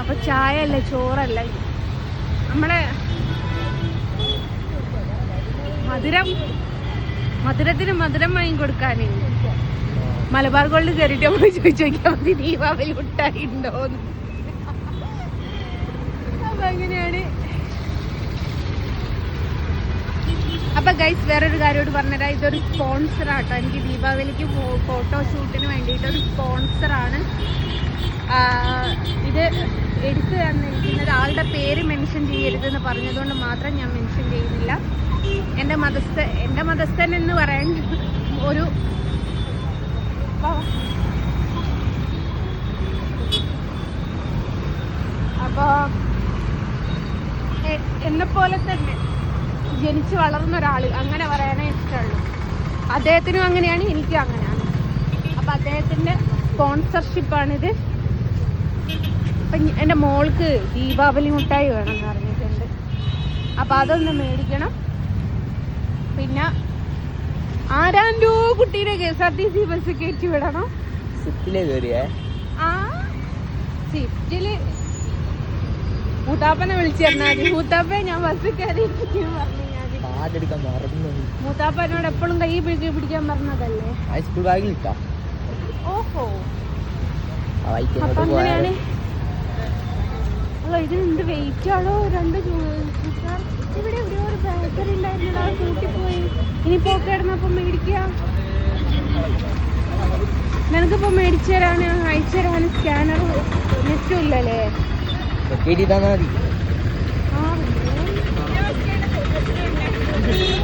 അപ്പൊ ചായ അല്ല ചോറല്ല, നമ്മളെ മധുരത്തിന് മധുരം വാങ്ങി കൊടുക്കാനേ മലബാർ ഗോൾഡ് കയറിയിട്ട് നമ്മൾ ചോദിച്ചു നോക്കിയാൽ മതി ദീപാവലി മുട്ടായി ഉണ്ടോന്ന്. അപ്പൊ അങ്ങനെയാണ്. അപ്പൊ ഗൈസ് വേറൊരു കാര്യോട് പറഞ്ഞുതരാം, ഇതൊരു സ്പോൺസറാട്ടോ. എനിക്ക് ദീപാവലിക്ക് ഫോട്ടോഷൂട്ടിന് വേണ്ടിയിട്ടൊരു സ്പോൺസറാണ്. ഇത് എടുത്തു തന്നിരിക്കുന്നത് ആളുടെ പേര് മെൻഷൻ ചെയ്യരുതെന്ന് പറഞ്ഞതുകൊണ്ട് മാത്രം ഞാൻ മെൻഷൻ ചെയ്യുന്നില്ല. എൻ്റെ മതസ്ഥൻ എന്ന് പറയാൻ ഒരു അപ്പോൾ എന്നെപ്പോലെ തന്നെ ജനിച്ച് വളർന്ന ഒരാൾ അങ്ങനെ പറയാനേ ഇഷ്ടമുള്ളൂ. അദ്ദേഹത്തിനും അങ്ങനെയാണ്, എനിക്കും അങ്ങനെയാണ്. അപ്പം അദ്ദേഹത്തിൻ്റെ സ്പോൺസർഷിപ്പാണിത്. അപ്പം എൻ്റെ മോൾക്ക് ദീപാവലി മുട്ടായി വേണമെന്ന് പറഞ്ഞിട്ടുണ്ട്. അപ്പം അതൊന്ന് മേടിക്കണം. പിന്നെ ആരാണ്ടോ കുട്ടീനെ KSRTC ബസ് കയറ്റി വിടണം. ആ സ്വിഫ്റ്റില് മൂത്താപ്പനെ വിളിച്ചു തന്നാൽ മതി. മൂത്താപ്പ ഞാൻ ബസ് കയറി പറഞ്ഞു. മൂത്താപ്പനോട് എപ്പോഴും കൈ പിടിക്കാൻ പറഞ്ഞതല്ലേ. ഓഹോ അപ്പൊ അങ്ങനെയാണ്. അല്ലോ ഇതിനെന്ത് വെയിറ്റ് ആണോ? രണ്ട് ഇവിടെ എവിടെയോ ഒരു ബേക്കറി ഉണ്ടായിരുന്നല്ലോ, കൂട്ടിപ്പോയി. ഇനിയിപ്പോ കിടന്നപ്പോ മേടിക്കുക. നിനക്കിപ്പോ മേടിച്ചു തരാന് അയച്ചു തരാന് സ്കാനർ നെറ്റും ഇല്ലല്ലേ? ആ